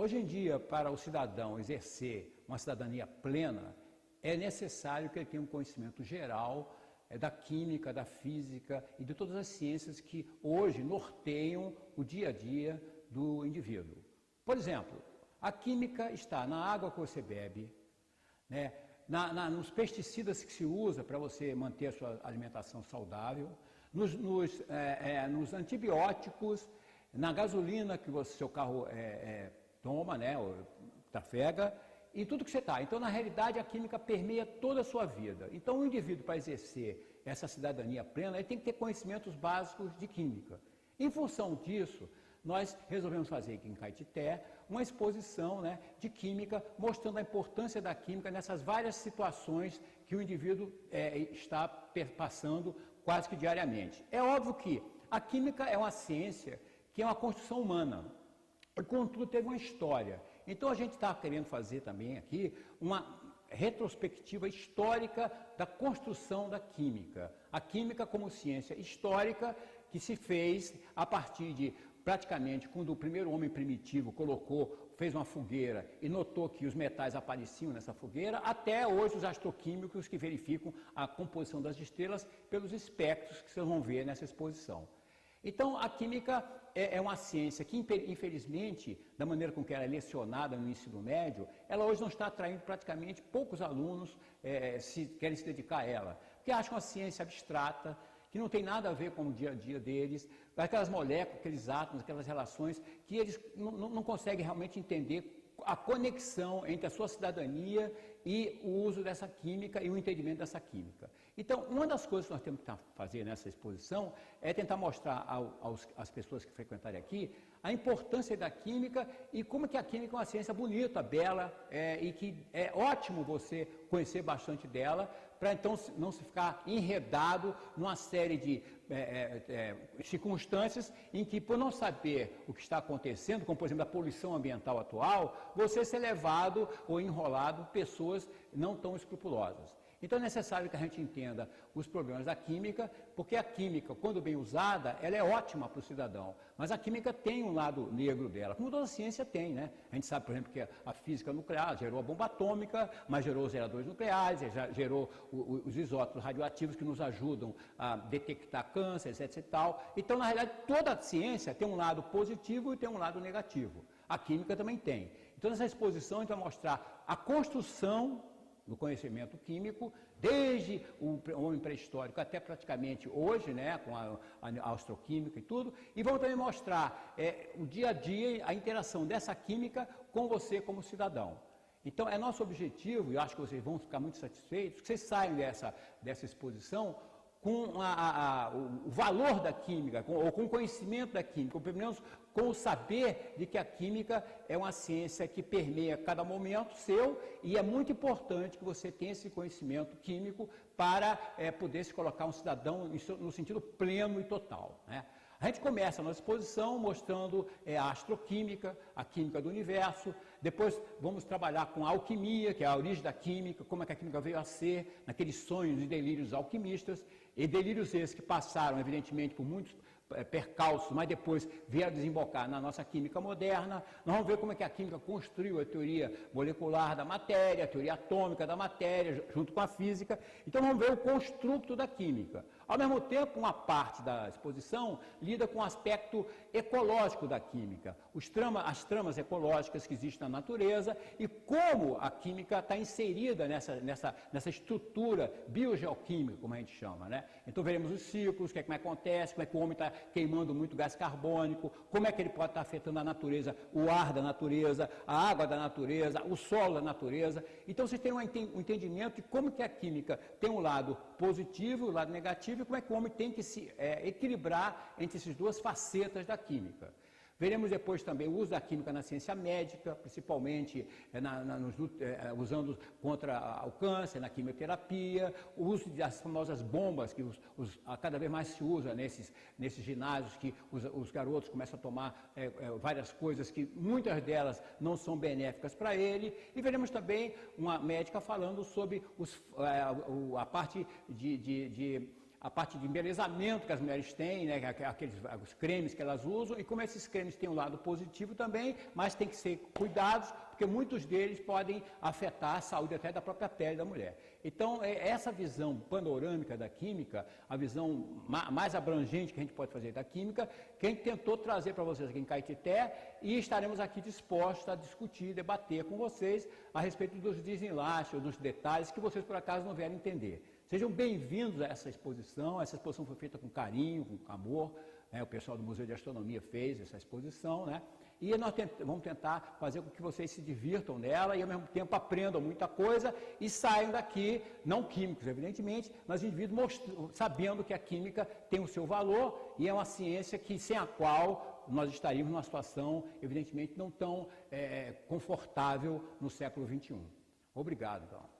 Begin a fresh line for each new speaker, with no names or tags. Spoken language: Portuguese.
Hoje em dia, para o cidadão exercer uma cidadania plena, é necessário que ele tenha um conhecimento geral da química, da física e de todas as ciências que hoje norteiam o dia a dia do indivíduo. Por exemplo, a química está na água que você bebe, né, nos pesticidas que se usa para você manter a sua alimentação saudável, nos antibióticos, na gasolina que o seu carro toma, né, ou trafega, e tudo que você está. Então, na realidade, a química permeia toda a sua vida. Então, o indivíduo, para exercer essa cidadania plena, ele tem que ter conhecimentos básicos de química. Em função disso, nós resolvemos fazer aqui em Caetité uma exposição, né, de química, mostrando a importância da química nessas várias situações que o indivíduo está passando quase que diariamente. É óbvio que a química é uma ciência que é uma construção humana, e contudo teve uma história. Então a gente está querendo fazer também aqui uma retrospectiva histórica da construção da química. A química como ciência histórica que se fez a partir de praticamente quando o primeiro homem primitivo fez uma fogueira e notou que os metais apareciam nessa fogueira, até hoje os astroquímicos que verificam a composição das estrelas pelos espectros que vocês vão ver nessa exposição. Então, a química é uma ciência que, infelizmente, da maneira com que ela é lecionada no ensino médio, ela hoje não está atraindo praticamente poucos alunos querem se dedicar a ela, porque acham uma ciência abstrata, que não tem nada a ver com o dia a dia deles, aquelas moléculas, aqueles átomos, aquelas relações, que eles não conseguem realmente entender a conexão entre a sua cidadania e o uso dessa química e o entendimento dessa química. Então, uma das coisas que nós temos que fazer nessa exposição é tentar mostrar às pessoas que frequentarem aqui a importância da química e como que a química é uma ciência bonita, bela, e que é ótimo você conhecer bastante dela, para então não se ficar enredado numa série de circunstâncias em que, por não saber o que está acontecendo, como por exemplo a poluição ambiental atual, você ser levado ou enrolado por pessoas não tão escrupulosas. Então é necessário que a gente entenda os problemas da química, porque a química, quando bem usada, ela é ótima para o cidadão, mas a química tem um lado negro dela, como toda a ciência tem, né? A gente sabe, por exemplo, que a física nuclear gerou a bomba atômica, mas gerou os geradores nucleares, já gerou os isótopos radioativos que nos ajudam a detectar cânceres, etc. e tal. Então, na realidade, toda a ciência tem um lado positivo e tem um lado negativo. A química também tem. Então, nessa exposição, a gente vai mostrar a construção do conhecimento químico, desde o homem pré-histórico até praticamente hoje, né, com a astroquímica e tudo, e vamos também mostrar o dia a dia, a interação dessa química com você como cidadão. Então, é nosso objetivo, e eu acho que vocês vão ficar muito satisfeitos, que vocês saiam dessa exposição com o valor da química, ou com o conhecimento da química, ou pelo menos com o saber de que a química é uma ciência que permeia cada momento seu e é muito importante que você tenha esse conhecimento químico para poder se colocar um cidadão no sentido pleno e total, né? A gente começa a nossa exposição mostrando a astroquímica, a química do universo, depois vamos trabalhar com a alquimia, que é a origem da química, como é que a química veio a ser, naqueles sonhos e delírios alquimistas, e delírios esses que passaram, evidentemente, por muitos percalços, mas depois vieram desembocar na nossa química moderna. Nós vamos ver como é que a química construiu a teoria molecular da matéria, a teoria atômica da matéria, junto com a física. Então vamos ver o construto da química. Ao mesmo tempo, uma parte da exposição lida com o aspecto ecológico da química, as tramas ecológicas que existem na natureza e como a química está inserida nessa estrutura biogeoquímica, como a gente chama, né? Então veremos os ciclos, como é que acontece, como é que o homem está queimando muito gás carbônico, como é que ele pode estar afetando a natureza, o ar da natureza, a água da natureza, o solo da natureza. Então vocês têm um entendimento de como que a química tem um lado positivo e um lado negativo e como é que o homem tem que se equilibrar entre essas duas facetas da química. Veremos depois também o uso da química na ciência médica, principalmente usando contra o câncer, na quimioterapia, o uso das famosas bombas, que cada vez mais se usa nesses ginásios, que os garotos começam a tomar várias coisas que muitas delas não são benéficas para ele. E veremos também uma médica falando sobre a parte de a parte de embelezamento que as mulheres têm, né, os cremes que elas usam, e como esses cremes têm um lado positivo também, mas tem que ser cuidados, porque muitos deles podem afetar a saúde até da própria pele da mulher. Então, essa visão panorâmica da química, a visão mais abrangente que a gente pode fazer da química, que a gente tentou trazer para vocês aqui em Caetité, e estaremos aqui dispostos a discutir, debater com vocês a respeito dos desenlaces, dos detalhes que vocês por acaso não vieram entender. Sejam bem-vindos a essa exposição foi feita com carinho, com amor, né? O pessoal do Museu de Astronomia fez essa exposição, né? E nós vamos tentar fazer com que vocês se divirtam nela e ao mesmo tempo aprendam muita coisa e saiam daqui, não químicos evidentemente, mas indivíduos sabendo que a química tem o seu valor e é uma ciência que, sem a qual nós estaríamos numa situação evidentemente não tão confortável no século XXI. Obrigado, então.